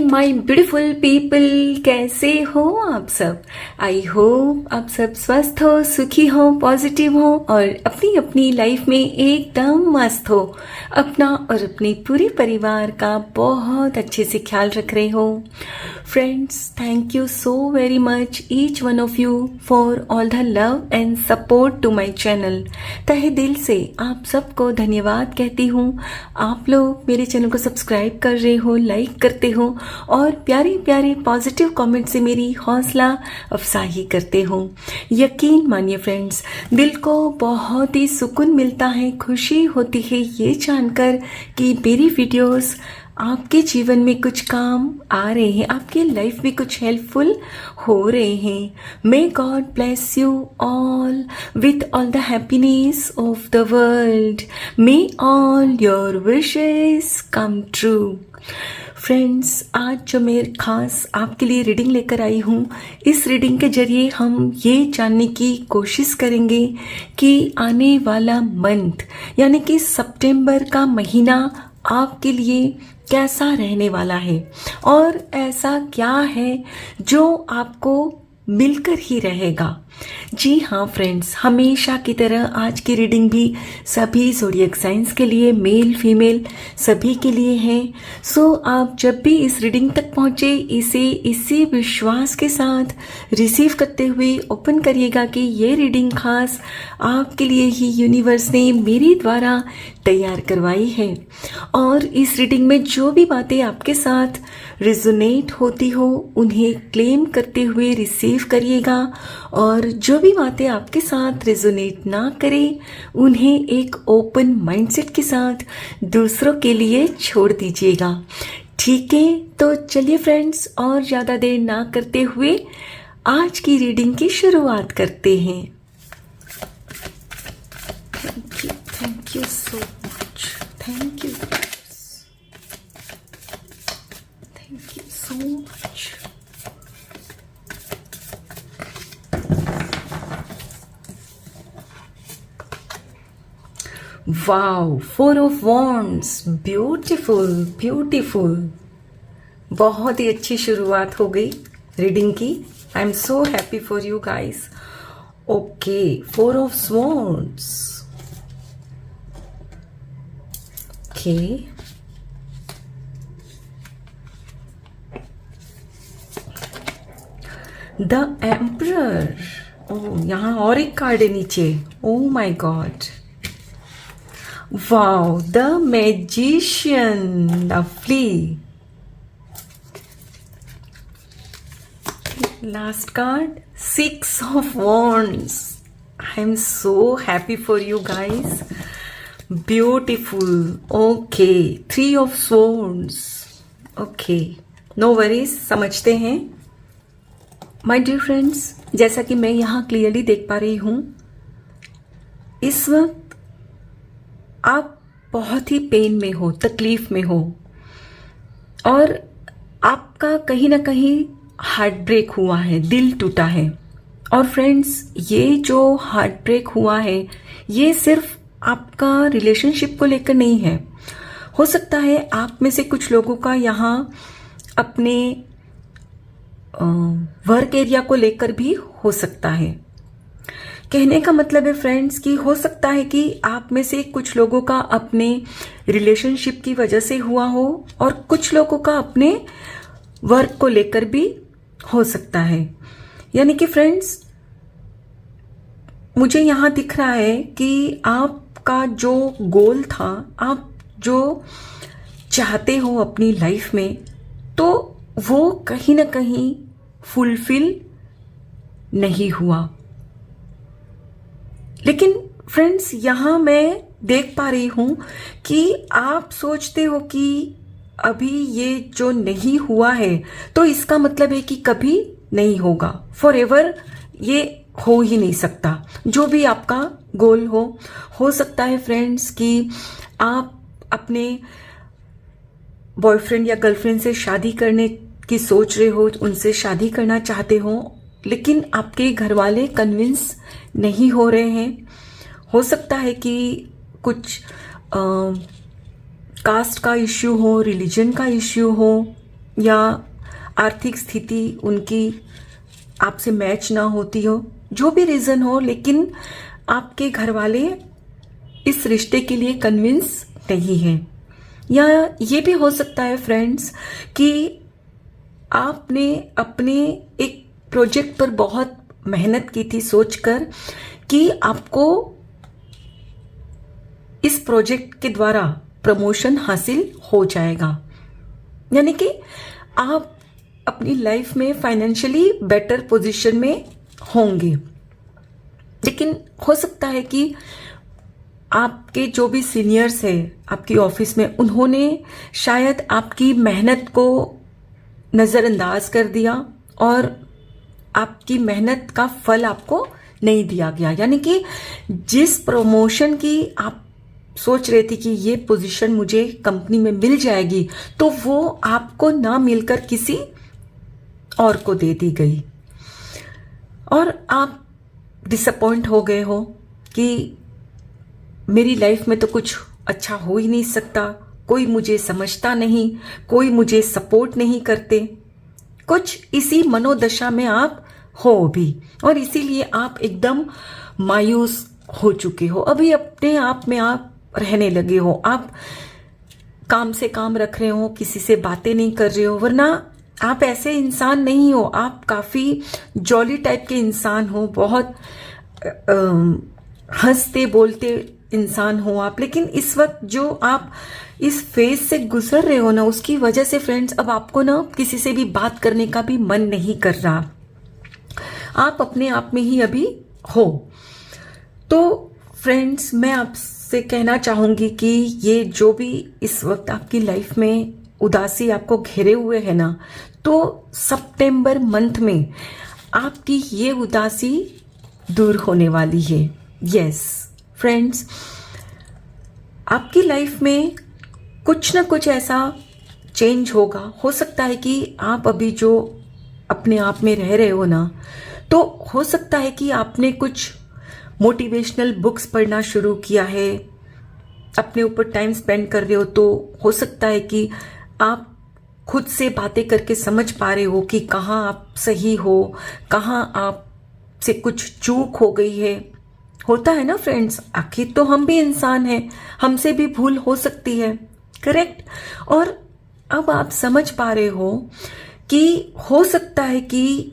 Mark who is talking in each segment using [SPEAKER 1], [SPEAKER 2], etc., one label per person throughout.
[SPEAKER 1] My beautiful people, कैसे हो आप सब। आई होप आप सब स्वस्थ हो, सुखी हो, पॉजिटिव हो और अपनी अपनी लाइफ में एकदम मस्त हो। अपना और अपने पूरे परिवार का बहुत अच्छे से ख्याल रख रहे हो। Friends, thank you so very much each one of you for all the love and support to my channel. तहे दिल से आप सबको धन्यवाद कहती हूँ। आप लोग मेरे चैनल को सब्सक्राइब कर रहे हो, लाइक करते हो और प्यारे प्यारे पॉजिटिव कमेंट से मेरी हौसला अफजाई करते हो। यकीन मानिए फ्रेंड्स, दिल को बहुत ही सुकून मिलता है, खुशी होती है ये जानकर कि मेरी वीडियोस आपके जीवन में कुछ काम आ रहे हैं, आपके लाइफ में कुछ हेल्पफुल हो रहे हैं। May God bless you all with all the happiness of the world. May all your wishes come true. Friends, आज जो मैं खास आपके लिए रीडिंग लेकर आई हूँ, इस रीडिंग के जरिए हम ये जानने की कोशिश करेंगे कि आने वाला मंथ यानी कि सितंबर का महीना आपके लिए कैसा रहने वाला है और ऐसा क्या है जो आपको मिलकर ही रहेगा। जी हाँ फ्रेंड्स, हमेशा की तरह आज की रीडिंग भी सभी ज़ोडिएक साइंस के लिए, मेल फीमेल सभी के लिए है। सो आप जब भी इस रीडिंग तक पहुँचे, इसे इसी विश्वास के साथ रिसीव करते हुए ओपन करिएगा कि ये रीडिंग खास आपके लिए ही यूनिवर्स ने मेरे द्वारा तैयार करवाई है। और इस रीडिंग में जो भी बातें आपके साथ रिजोनेट होती हो उन्हें क्लेम करते हुए रिसीव करिएगा और जो भी बातें आपके साथ रेजोनेट ना करें उन्हें एक ओपन माइंडसेट के साथ दूसरों के लिए छोड़ दीजिएगा। ठीक है, तो चलिए फ्रेंड्स, और ज़्यादा देर ना करते हुए आज की रीडिंग की शुरुआत करते हैं। Thank you so much, thank you so much. Wow, 4 of wands, beautiful beautiful. बहुत ही अच्छी शुरुआत हो गई रीडिंग की। I am so happy for you guys. Okay, 4 of swords. Okay, the emperor. Oh, यहाँ और एक कार्ड है नीचे। Oh my god. Wow, the magician, lovely. Last card, 6 of wands. I am so happy for you guys. Beautiful. Okay, 3 of swords. Okay, no worries, समझते हैं। My dear friends, जैसा कि मैं यहाँ क्लियरली देख पा रही हूँ, इस वक्त आप बहुत ही पेन में हो, तकलीफ में हो और आपका कहीं ना कहीं हार्ट ब्रेक हुआ है, दिल टूटा है। और फ्रेंड्स, ये जो हार्ट ब्रेक हुआ है ये सिर्फ आपका रिलेशनशिप को लेकर नहीं है। हो सकता है आप में से कुछ लोगों का यहाँ अपने वर्क एरिया को लेकर भी हो सकता है। कहने का मतलब है फ्रेंड्स कि हो सकता है कि आप में से कुछ लोगों का अपने रिलेशनशिप की वजह से हुआ हो और कुछ लोगों का अपने वर्क को लेकर भी हो सकता है। यानी कि फ्रेंड्स, मुझे यहाँ दिख रहा है कि आपका जो गोल था, आप जो चाहते हो अपनी लाइफ में, तो वो कहीं ना कहीं फुलफिल नहीं हुआ। लेकिन फ्रेंड्स, यहाँ मैं देख पा रही हूँ कि आप सोचते हो कि अभी ये जो नहीं हुआ है तो इसका मतलब है कि कभी नहीं होगा, फॉर एवर ये हो ही नहीं सकता। जो भी आपका गोल हो सकता है फ्रेंड्स कि आप अपने बॉयफ्रेंड या गर्लफ्रेंड से शादी करने की सोच रहे हो, उनसे शादी करना चाहते हो, लेकिन आपके घर वाले कन्विंस नहीं हो रहे हैं। हो सकता है कि कुछ कास्ट का इश्यू हो, रिलीजन का इश्यू हो, या आर्थिक स्थिति उनकी आपसे मैच ना होती हो, जो भी रीज़न हो, लेकिन आपके घर वाले इस रिश्ते के लिए कन्विंस नहीं है। या ये भी हो सकता है फ्रेंड्स कि आपने अपने एक प्रोजेक्ट पर बहुत मेहनत की थी सोचकर कि आपको इस प्रोजेक्ट के द्वारा प्रमोशन हासिल हो जाएगा, यानी कि आप अपनी लाइफ में फाइनेंशियली बेटर पोजीशन में होंगे। लेकिन हो सकता है कि आपके जो भी सीनियर्स हैं आपकी ऑफिस में, उन्होंने शायद आपकी मेहनत को नज़रअंदाज कर दिया और आपकी मेहनत का फल आपको नहीं दिया गया। यानी कि जिस प्रमोशन की आप सोच रहे थे कि ये पोजीशन मुझे कंपनी में मिल जाएगी, तो वो आपको ना मिलकर किसी और को दे दी गई और आप डिसअपॉइंट हो गए हो कि मेरी लाइफ में तो कुछ अच्छा हो ही नहीं सकता, कोई मुझे समझता नहीं, कोई मुझे सपोर्ट नहीं करते। कुछ इसी मनोदशा में आप हो भी, और इसीलिए आप एकदम मायूस हो चुके हो। अभी अपने आप में आप रहने लगे हो, आप काम से काम रख रहे हो, किसी से बातें नहीं कर रहे हो, वरना आप ऐसे इंसान नहीं हो। आप काफ़ी जॉली टाइप के इंसान हो, बहुत हंसते बोलते इंसान हो आप। लेकिन इस वक्त जो आप इस फेज से गुजर रहे हो ना, उसकी वजह से फ्रेंड्स अब आपको ना किसी से भी बात करने का भी मन नहीं कर रहा, आप अपने आप में ही अभी हो। तो फ्रेंड्स, मैं आपसे कहना चाहूँगी कि ये जो भी इस वक्त आपकी लाइफ में उदासी आपको घेरे हुए है ना, तो सितंबर मंथ में आपकी ये उदासी दूर होने वाली है। यस फ्रेंड्स, आपकी लाइफ में कुछ ना कुछ ऐसा चेंज होगा। हो सकता है कि आप अभी जो अपने आप में रह रहे हो ना, तो हो सकता है कि आपने कुछ मोटिवेशनल बुक्स पढ़ना शुरू किया है, अपने ऊपर टाइम स्पेंड कर रहे हो, तो हो सकता है कि आप खुद से बातें करके समझ पा रहे हो कि कहाँ आप सही हो, कहाँ आप से कुछ चूक हो गई है। होता है ना फ्रेंड्स, आखिर तो हम भी इंसान हैं, हमसे भी भूल हो सकती है, करेक्ट। और अब आप समझ पा रहे हो कि हो सकता है कि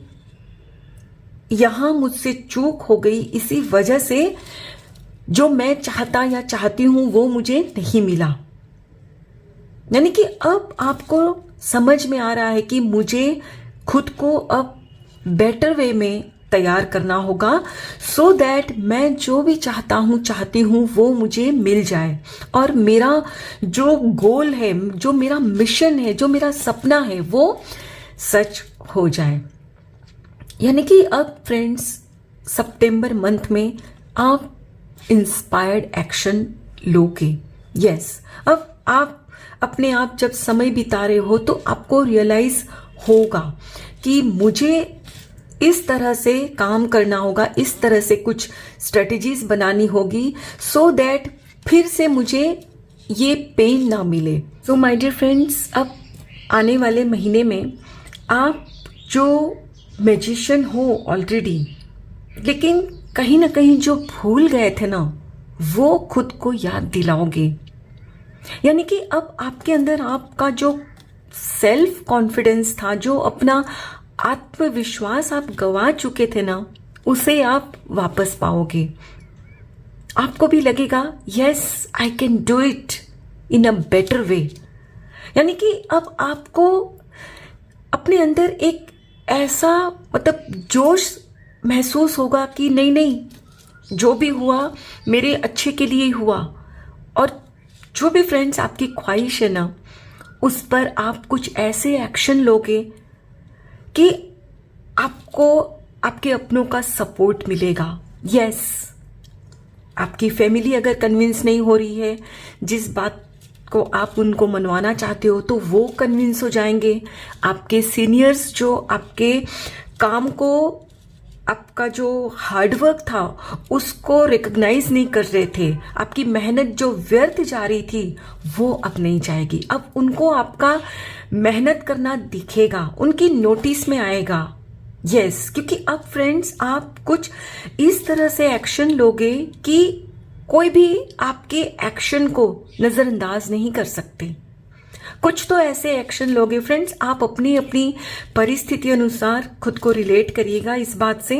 [SPEAKER 1] यहां मुझसे चूक हो गई, इसी वजह से जो मैं चाहता या चाहती हूं वो मुझे नहीं मिला। यानी कि अब आपको समझ में आ रहा है कि मुझे खुद को अब बेटर वे में तैयार करना होगा, सो दैट मैं जो भी चाहती हूँ वो मुझे मिल जाए, और मेरा जो गोल है, जो मेरा मिशन है, जो मेरा सपना है, वो सच हो जाए। यानी कि अब फ्रेंड्स, सितंबर मंथ में आप इंस्पायर्ड एक्शन लोगे। यस, अब आप अपने आप जब समय बिता रहे हो तो आपको रियलाइज होगा कि मुझे इस तरह से काम करना होगा, इस तरह से कुछ स्ट्रेटजीज बनानी होगी, सो दैट फिर से मुझे ये पेन ना मिले। सो माय डियर फ्रेंड्स, अब आने वाले महीने में आप जो मैजिशियन हो ऑलरेडी, लेकिन कहीं ना कहीं जो भूल गए थे ना, वो खुद को याद दिलाओगे। यानी कि अब आपके अंदर आपका जो सेल्फ कॉन्फिडेंस था, जो अपना आत्मविश्वास आप गंवा चुके थे ना, उसे आप वापस पाओगे। आपको भी लगेगा yes I can do it in a better way. यानी कि अब आपको अपने अंदर एक ऐसा जोश महसूस होगा कि नहीं नहीं, जो भी हुआ मेरे अच्छे के लिए ही हुआ, और जो भी फ्रेंड्स आपकी ख्वाहिश है ना, उस पर आप कुछ ऐसे एक्शन लोगे कि आपको आपके अपनों का सपोर्ट मिलेगा। यस, आपकी फैमिली अगर कन्विंस नहीं हो रही है, जिस बात को आप उनको मनवाना चाहते हो, तो वो कन्विंस हो जाएंगे। आपके सीनियर्स जो आपके काम को, आपका जो हार्डवर्क था उसको रिकग्नाइज नहीं कर रहे थे, आपकी मेहनत जो व्यर्थ जा रही थी वो अब नहीं जाएगी। अब उनको आपका मेहनत करना दिखेगा, उनकी नोटिस में आएगा। यस, क्योंकि अब फ्रेंड्स आप कुछ इस तरह से एक्शन लोगे कि कोई भी आपके एक्शन को नजरअंदाज नहीं कर सकते। कुछ तो ऐसे एक्शन लोगे फ्रेंड्स, आप अपनी अपनी परिस्थिति अनुसार खुद को रिलेट करिएगा इस बात से।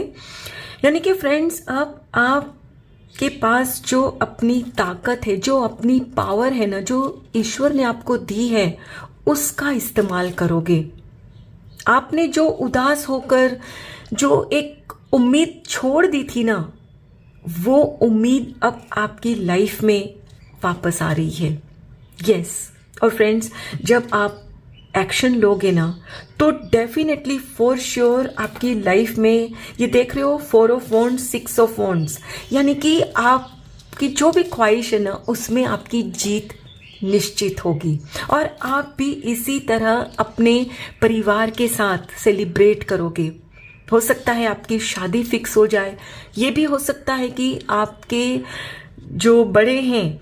[SPEAKER 1] यानी कि फ्रेंड्स अब आपके पास जो अपनी ताकत है, जो अपनी पावर है ना, जो ईश्वर ने आपको दी है, उसका इस्तेमाल करोगे। आपने जो उदास होकर जो एक उम्मीद छोड़ दी थी ना, वो उम्मीद अब आपकी लाइफ में वापस आ रही है। यस, और फ्रेंड्स जब आप एक्शन लोगे ना तो डेफिनेटली फॉर श्योर आपकी लाइफ में, ये देख रहे हो 4 ऑफ वॉन्ड्स 6 ऑफ वॉन्ड्स, यानी कि आपकी जो भी ख्वाहिश है ना उसमें आपकी जीत निश्चित होगी। और आप भी इसी तरह अपने परिवार के साथ सेलिब्रेट करोगे। हो सकता है आपकी शादी फिक्स हो जाए, ये भी हो सकता है कि आपके जो बड़े हैं,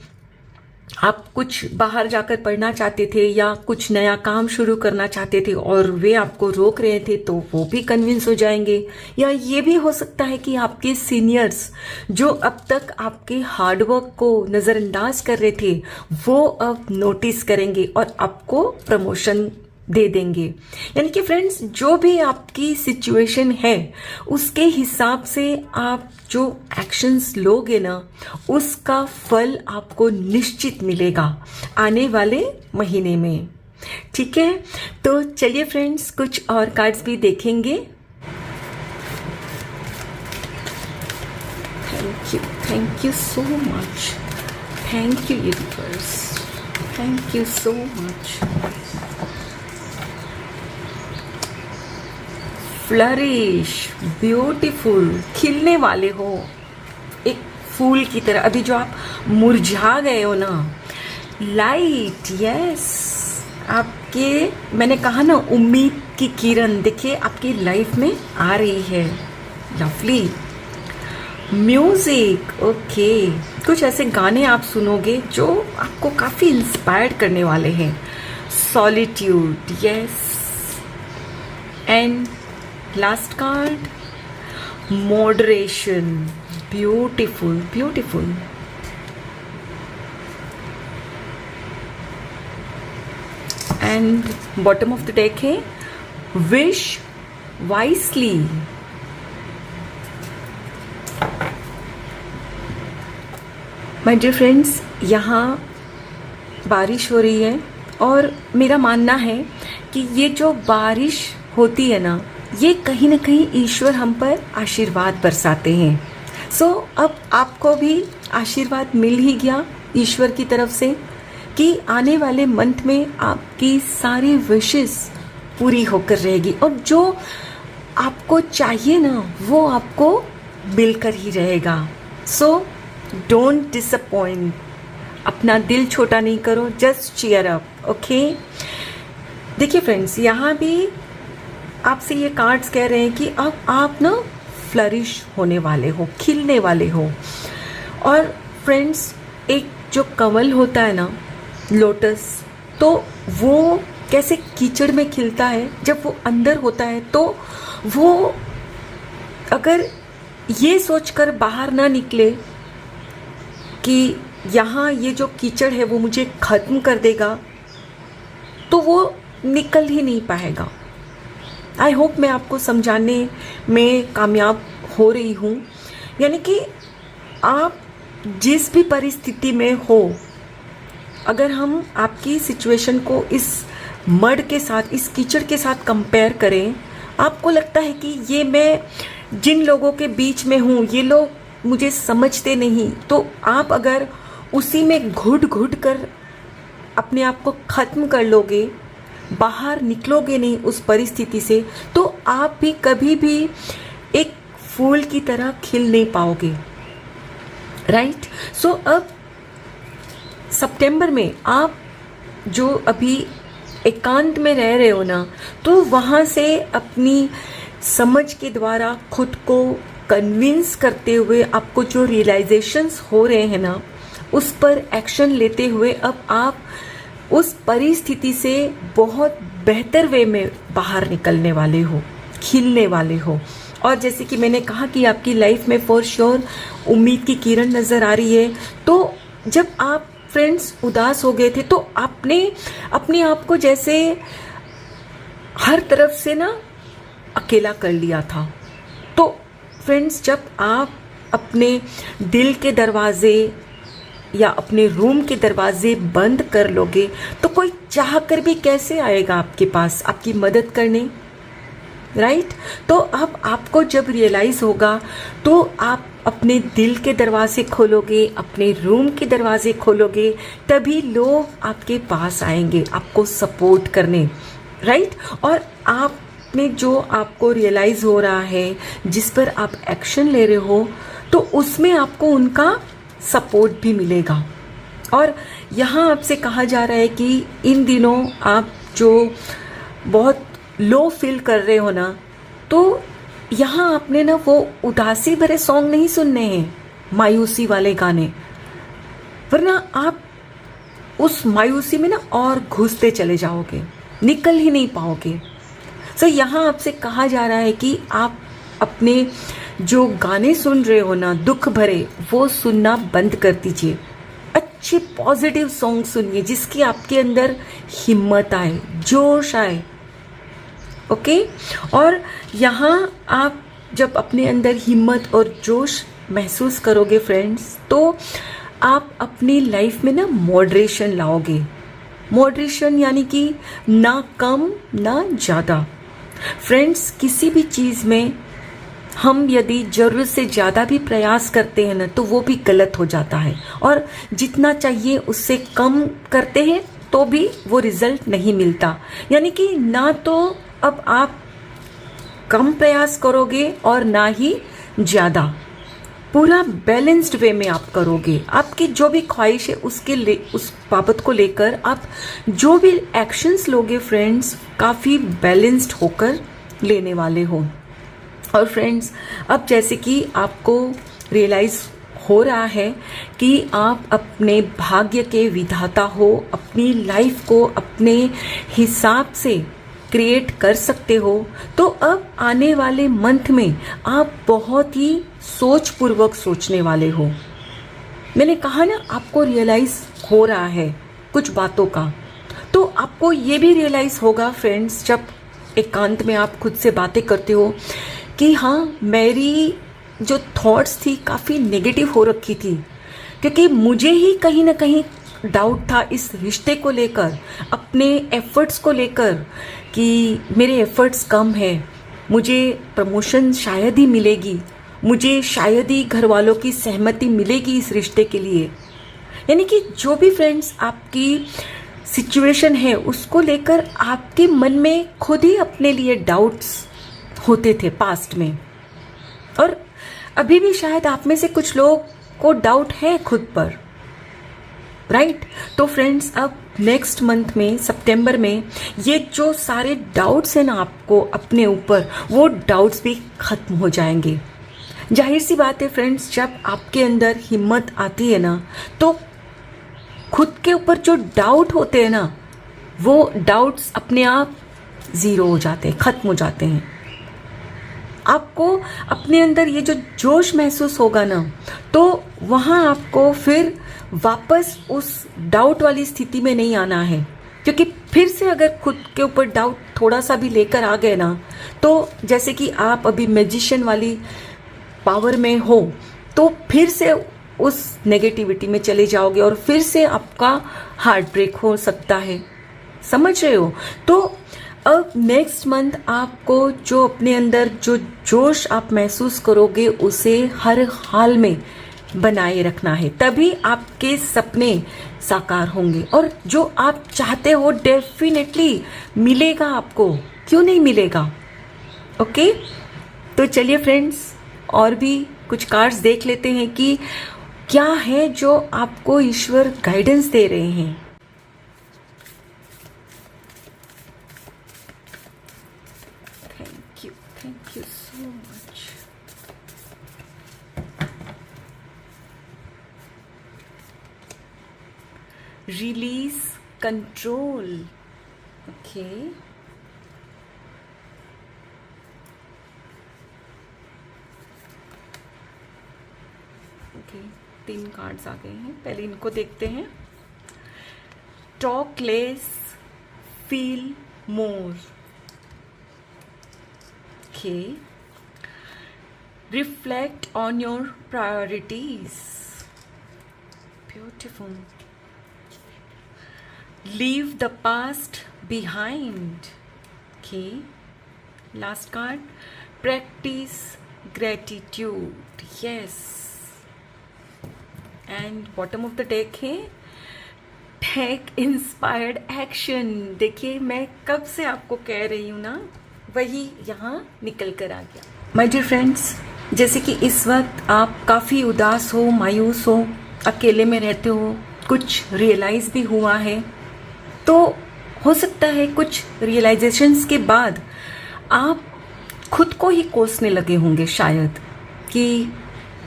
[SPEAKER 1] आप कुछ बाहर जाकर पढ़ना चाहते थे या कुछ नया काम शुरू करना चाहते थे और वे आपको रोक रहे थे, तो वो भी कन्विंस हो जाएंगे। या ये भी हो सकता है कि आपके सीनियर्स जो अब तक आपके हार्डवर्क को नज़रअंदाज कर रहे थे, वो अब नोटिस करेंगे और आपको प्रमोशन दे देंगे। यानी कि फ्रेंड्स जो भी आपकी सिचुएशन है उसके हिसाब से आप जो एक्शंस लोगे ना, उसका फल आपको निश्चित मिलेगा आने वाले महीने में। ठीक है, तो चलिए फ्रेंड्स कुछ और कार्ड्स भी देखेंगे। Thank you so much, thank you universe, thank you so much. Flourish, beautiful, खिलने वाले हो एक फूल की तरह। अभी जो आप मुरझा गए हो ना, लाइट, यस, आपके, मैंने कहा ना, उम्मीद की किरण देखिए आपकी लाइफ में आ रही है। लवली म्यूजिक, ओके, कुछ ऐसे गाने आप सुनोगे जो आपको काफी इंस्पायर्ड करने वाले हैं। Solitude, yes, and last card moderation, beautiful beautiful. And bottom of the deck है wish wisely. My dear friends, यहाँ बारिश हो रही है और मेरा मानना है कि ये जो बारिश होती है ना, ये कहीं ना कहीं ईश्वर हम पर आशीर्वाद बरसाते हैं। सो अब आपको भी आशीर्वाद मिल ही गया ईश्वर की तरफ से कि आने वाले मंथ में आपकी सारी विशेस पूरी होकर रहेगी और जो आपको चाहिए ना वो आपको मिलकर ही रहेगा। सो डोंट डिसअपॉइंट, अपना दिल छोटा नहीं करो, जस्ट चीयर अप, ओके। देखिए फ्रेंड्स, यहाँ भी आपसे ये कार्ड्स कह रहे हैं कि अब आप ना फ्लरिश होने वाले हो, खिलने वाले हो। और फ्रेंड्स एक जो कमल होता है ना, लोटस, तो वो कैसे कीचड़ में खिलता है, जब वो अंदर होता है तो वो अगर ये सोचकर बाहर ना निकले कि यहाँ ये जो कीचड़ है वो मुझे ख़त्म कर देगा, तो वो निकल ही नहीं पाएगा। आई होप मैं आपको समझाने में कामयाब हो रही हूँ। यानी कि आप जिस भी परिस्थिति में हो, अगर हम आपकी सिचुएशन को इस मड के साथ, इस कीचड़ के साथ कंपेयर करें, आपको लगता है कि ये मैं जिन लोगों के बीच में हूँ, ये लोग मुझे समझते नहीं, तो आप अगर उसी में घुट घुट कर अपने आप को ख़त्म कर लोगे, बाहर निकलोगे नहीं उस परिस्थिति से, तो आप भी कभी भी एक फूल की तरह खिल नहीं पाओगे, राइट। सो अब सितंबर में आप जो अभी एकांत में रह रहे हो ना, तो वहाँ से अपनी समझ के द्वारा खुद को कन्विंस करते हुए आपको जो रियलाइजेशंस हो रहे हैं ना, उस पर एक्शन लेते हुए अब आप उस परिस्थिति से बहुत बेहतर वे में बाहर निकलने वाले हो, खिलने वाले हो। और जैसे कि मैंने कहा कि आपकी लाइफ में फॉर श्योर उम्मीद की किरण नज़र आ रही है। तो जब आप फ्रेंड्स उदास हो गए थे तो आपने अपने आप को जैसे हर तरफ से ना अकेला कर लिया था। तो फ्रेंड्स, जब आप अपने दिल के दरवाजे या अपने रूम के दरवाजे बंद कर लोगे तो कोई चाह कर भी कैसे आएगा आपके पास आपकी मदद करने, राइट? तो अब आपको जब रियलाइज होगा तो आप अपने दिल के दरवाजे खोलोगे, अपने रूम के दरवाजे खोलोगे, तभी लोग आपके पास आएंगे आपको सपोर्ट करने, राइट? और आपने जो आपको रियलाइज हो रहा है, जिस पर आप एक्शन ले रहे हो, तो उसमें आपको उनका सपोर्ट भी मिलेगा। और यहाँ आपसे कहा जा रहा है कि इन दिनों आप जो बहुत लो फील कर रहे हो ना, तो यहाँ आपने ना वो उदासी भरे सॉन्ग नहीं सुनने हैं, मायूसी वाले गाने, वरना आप उस मायूसी में ना और घुसते चले जाओगे, निकल ही नहीं पाओगे। सो यहाँ आपसे कहा जा रहा है कि आप अपने जो गाने सुन रहे हो ना दुख भरे, वो सुनना बंद कर दीजिए। अच्छे पॉजिटिव सॉन्ग सुनिए जिसकी आपके अंदर हिम्मत आए, जोश आए, ओके? और यहाँ आप जब अपने अंदर हिम्मत और जोश महसूस करोगे फ्रेंड्स, तो आप अपनी लाइफ में ना मॉडरेशन लाओगे। मॉडरेशन यानी कि ना कम ना ज़्यादा। फ्रेंड्स, किसी भी चीज़ में हम यदि ज़रूरत से ज़्यादा भी प्रयास करते हैं ना तो वो भी गलत हो जाता है, और जितना चाहिए उससे कम करते हैं तो भी वो रिजल्ट नहीं मिलता। यानी कि ना तो अब आप कम प्रयास करोगे और ना ही ज़्यादा, पूरा बैलेंस्ड वे में आप करोगे। आपकी जो भी ख्वाहिश है उस बाबत को लेकर आप जो भी एक्शंस लोगे फ्रेंड्स, काफ़ी बैलेंस्ड होकर लेने वाले हो। और फ्रेंड्स, अब जैसे कि आपको रियलाइज़ हो रहा है कि आप अपने भाग्य के विधाता हो, अपनी लाइफ को अपने हिसाब से क्रिएट कर सकते हो, तो अब आने वाले मंथ में आप बहुत ही सोचपूर्वक सोचने वाले हो। मैंने कहा ना, आपको रियलाइज़ हो रहा है कुछ बातों का, तो आपको ये भी रियलाइज़ होगा फ्रेंड्स, जब एकांत में आप खुद से बातें करते हो कि हाँ, मेरी जो थॉट्स थी काफ़ी नेगेटिव हो रखी थी, क्योंकि मुझे ही कहीं ना कहीं डाउट था इस रिश्ते को लेकर, अपने एफर्ट्स को लेकर, कि मेरे एफर्ट्स कम है, मुझे प्रमोशन शायद ही मिलेगी, मुझे शायद ही घर वालों की सहमति मिलेगी इस रिश्ते के लिए। यानी कि जो भी फ्रेंड्स आपकी सिचुएशन है उसको लेकर आपके मन में खुद ही अपने लिए डाउट्स होते थे पास्ट में, और अभी भी शायद आप में से कुछ लोग को डाउट है खुद पर, राइट? तो फ्रेंड्स, अब नेक्स्ट मंथ में सितंबर में ये जो सारे डाउट्स हैं ना आपको अपने ऊपर, वो डाउट्स भी खत्म हो जाएंगे। जाहिर सी बात है फ्रेंड्स, जब आपके अंदर हिम्मत आती है ना, तो खुद के ऊपर जो डाउट होते हैं ना, वो डाउट्स अपने आप ज़ीरो हो जाते हैं, ख़त्म हो जाते हैं। आपको अपने अंदर ये जो जोश महसूस होगा ना, तो वहाँ आपको फिर वापस उस डाउट वाली स्थिति में नहीं आना है, क्योंकि फिर से अगर खुद के ऊपर डाउट थोड़ा सा भी लेकर आ गए ना, तो जैसे कि आप अभी मैजिशियन वाली पावर में हो, तो फिर से उस नेगेटिविटी में चले जाओगे और फिर से आपका हार्ट ब्रेक हो सकता है। समझ रहे हो? तो अब नेक्स्ट मंथ आपको जो अपने अंदर जो जोश आप महसूस करोगे उसे हर हाल में बनाए रखना है, तभी आपके सपने साकार होंगे, और जो आप चाहते हो डेफिनेटली मिलेगा आपको, क्यों नहीं मिलेगा? ओके? तो चलिए फ्रेंड्स, और भी कुछ कार्ड्स देख लेते हैं कि क्या है जो आपको ईश्वर गाइडेंस दे रहे हैं। Thank you so much. Release control. Okay, okay, 3 cards आ गए हैं, पहले इनको देखते हैं। Talk less, feel more. Okay, reflect on your priorities. Beautiful. Leave the past behind. Okay, last card, practice gratitude. Yes, and bottom of the deck है take inspired action. देखिए, मैं कब से आपको कह रही हूँ ना, वही यहाँ निकल कर आ गया। माय डियर फ्रेंड्स, जैसे कि इस वक्त आप काफ़ी उदास हो, मायूस हो, अकेले में रहते हो, कुछ रियलाइज़ भी हुआ है, तो हो सकता है कुछ रियलाइजेशंस के बाद आप खुद को ही कोसने लगे होंगे शायद, कि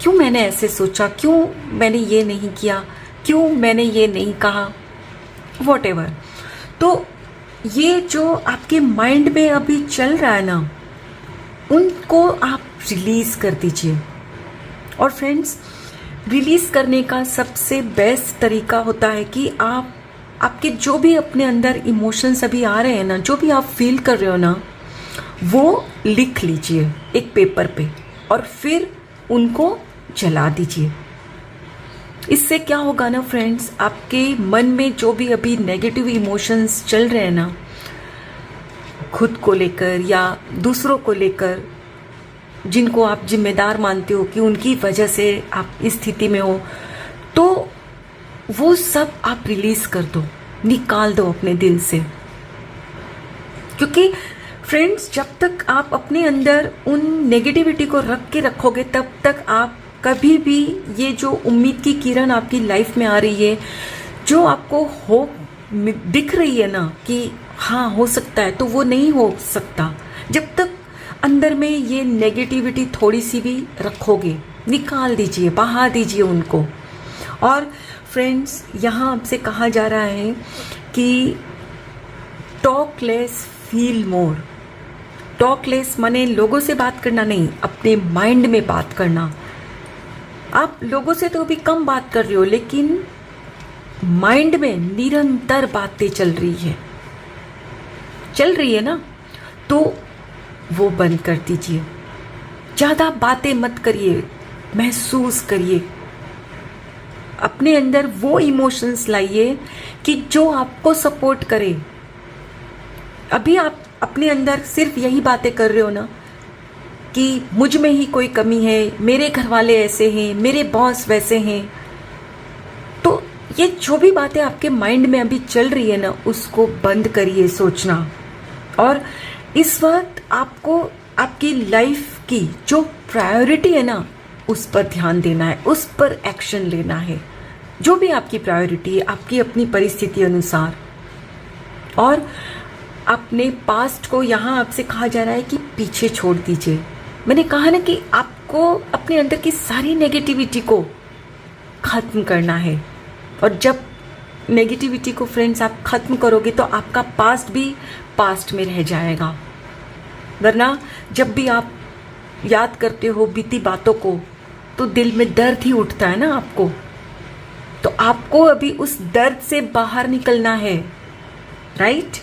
[SPEAKER 1] क्यों मैंने ऐसे सोचा, क्यों मैंने ये नहीं किया, क्यों मैंने ये नहीं कहा, वॉटेवर। तो ये जो आपके माइंड में अभी चल रहा है ना, उनको आप रिलीज़ कर दीजिए। और फ्रेंड्स, रिलीज़ करने का सबसे बेस्ट तरीका होता है कि आप आपके जो भी अपने अंदर इमोशंस अभी आ रहे हैं ना, जो भी आप फील कर रहे हो ना, वो लिख लीजिए एक पेपर पे और फिर उनको जला दीजिए। इससे क्या होगा ना फ्रेंड्स, आपके मन में जो भी अभी नेगेटिव इमोशंस चल रहे हैं ना, खुद को लेकर या दूसरों को लेकर, जिनको आप जिम्मेदार मानते हो कि उनकी वजह से आप इस स्थिति में हो, तो वो सब आप रिलीज कर दो, निकाल दो अपने दिल से। क्योंकि फ्रेंड्स, जब तक आप अपने अंदर उन नेगेटिविटी को रख के रखोगे, तब तक आप कभी भी ये जो उम्मीद की किरण आपकी लाइफ में आ रही है, जो आपको होप दिख रही है ना कि हाँ हो सकता है, तो वो नहीं हो सकता जब तक अंदर में ये नेगेटिविटी थोड़ी सी भी रखोगे। निकाल दीजिए, बहा दीजिए उनको। और फ्रेंड्स, यहाँ आपसे कहा जा रहा है कि टॉक लेस फील मोर। टॉक लेस माने लोगों से बात करना नहीं, अपने माइंड में बात करना। आप लोगों से तो अभी कम बात कर रहे हो, लेकिन माइंड में निरंतर बातें चल रही है ना, तो वो बंद कर दीजिए। ज़्यादा बातें मत करिए, महसूस करिए, अपने अंदर वो इमोशंस लाइए कि जो आपको सपोर्ट करे। अभी आप अपने अंदर सिर्फ यही बातें कर रहे हो ना कि मुझ में ही कोई कमी है, मेरे घर वाले ऐसे हैं, मेरे बॉस वैसे हैं। तो ये जो भी बातें आपके माइंड में अभी चल रही है ना, उसको बंद करिए सोचना। और इस वक्त आपको आपकी लाइफ की जो प्रायोरिटी है ना, उस पर ध्यान देना है, उस पर एक्शन लेना है। जो भी आपकी प्रायोरिटी है, आपकी अपनी परिस्थिति अनुसार। और अपने पास्ट को यहाँ आपसे कहा जा रहा है कि पीछे छोड़ दीजिए। मैंने कहा ना कि आपको अपने अंदर की सारी नेगेटिविटी को खत्म करना है। और जब नेगेटिविटी को फ्रेंड्स आप खत्म करोगे, तो आपका पास्ट भी पास्ट में रह जाएगा। वरना जब भी आप याद करते हो बीती बातों को, तो दिल में दर्द ही उठता है ना आपको। तो आपको अभी उस दर्द से बाहर निकलना है, राइट।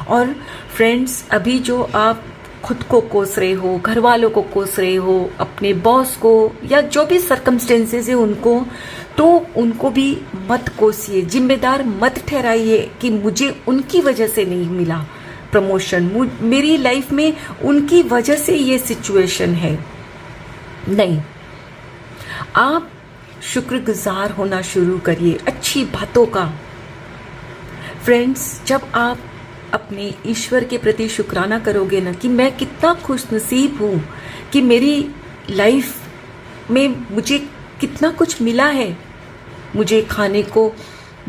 [SPEAKER 1] और फ्रेंड्स, अभी जो आप खुद को कोस रहे हो, घर वालों को कोस रहे हो, अपने बॉस को, या जो भी सर्कमस्टेंसेस है उनको, तो उनको भी मत कोसिए, जिम्मेदार मत ठहराइए कि मुझे उनकी वजह से नहीं मिला प्रमोशन, मेरी लाइफ में उनकी वजह से ये सिचुएशन है। नहीं, आप शुक्रगुजार होना शुरू करिए अच्छी बातों का। फ्रेंड्स, जब आप अपने ईश्वर के प्रति शुक्राना करोगे ना कि मैं कितना खुश नसीब हूँ कि मेरी लाइफ में मुझे कितना कुछ मिला है, मुझे खाने को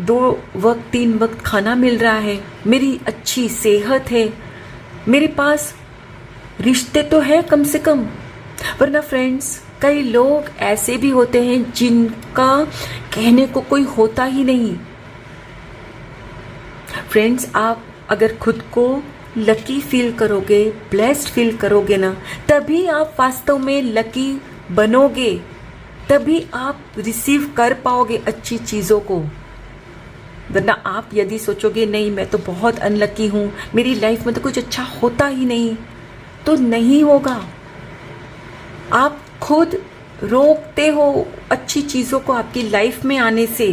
[SPEAKER 1] 2 वक्त 3 वक्त खाना मिल रहा है, मेरी अच्छी सेहत है, मेरे पास रिश्ते तो है कम से कम। वरना फ्रेंड्स, कई लोग ऐसे भी होते हैं जिनका कहने को कोई होता ही नहीं। फ्रेंड्स, आप अगर खुद को लकी फील करोगे, ब्लेस्ड फील करोगे ना, तभी आप वास्तव में लकी बनोगे, तभी आप रिसीव कर पाओगे अच्छी चीज़ों को। वरना आप यदि सोचोगे नहीं मैं तो बहुत अनलकी हूँ, मेरी लाइफ में तो कुछ अच्छा होता ही नहीं, तो नहीं होगा। आप खुद रोकते हो अच्छी चीज़ों को आपकी लाइफ में आने से।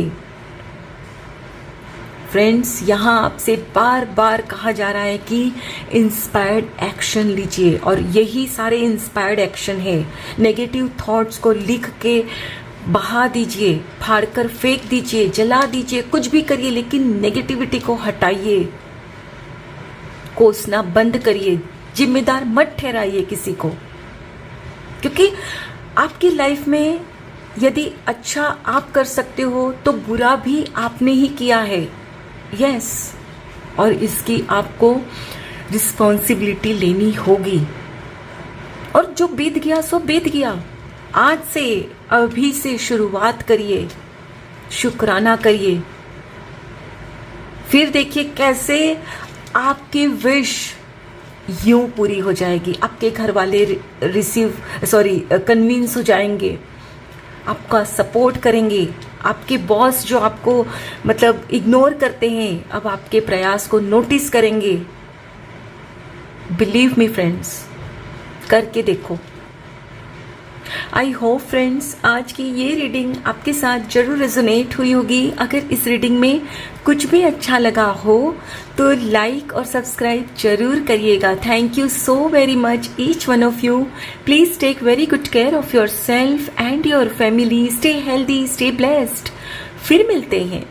[SPEAKER 1] फ्रेंड्स, यहाँ आपसे बार बार कहा जा रहा है कि इंस्पायर्ड एक्शन लीजिए, और यही सारे इंस्पायर्ड एक्शन है। नेगेटिव थॉट्स को लिख के बहा दीजिए, फाड़ कर फेंक दीजिए, जला दीजिए, कुछ भी करिए, लेकिन नेगेटिविटी को हटाइए, कोसना बंद करिए, जिम्मेदार मत ठहराइए किसी को। क्योंकि आपकी लाइफ में यदि अच्छा आप कर सकते हो तो बुरा भी आपने ही किया है, यस, और इसकी आपको रिस्पॉन्सिबिलिटी लेनी होगी। और जो बीत गया सो बीत गया। आज से, अभी से शुरुआत करिए, शुक्राना करिए, फिर देखिए कैसे आपकी विश यूं पूरी हो जाएगी। आपके घर वाले कन्विंस हो जाएंगे, आपका सपोर्ट करेंगे। आपके बॉस जो आपको मतलब इग्नोर करते हैं, अब आपके प्रयास को नोटिस करेंगे। बिलीव मी फ्रेंड्स, करके देखो। आई होप फ्रेंड्स आज की ये रीडिंग आपके साथ जरूर रेजोनेट हुई होगी। अगर इस रीडिंग में कुछ भी अच्छा लगा हो तो लाइक और सब्सक्राइब जरूर करिएगा। Thank you so very much each one of you. Please take very good care of yourself and your family. Stay healthy, stay blessed. फिर मिलते हैं।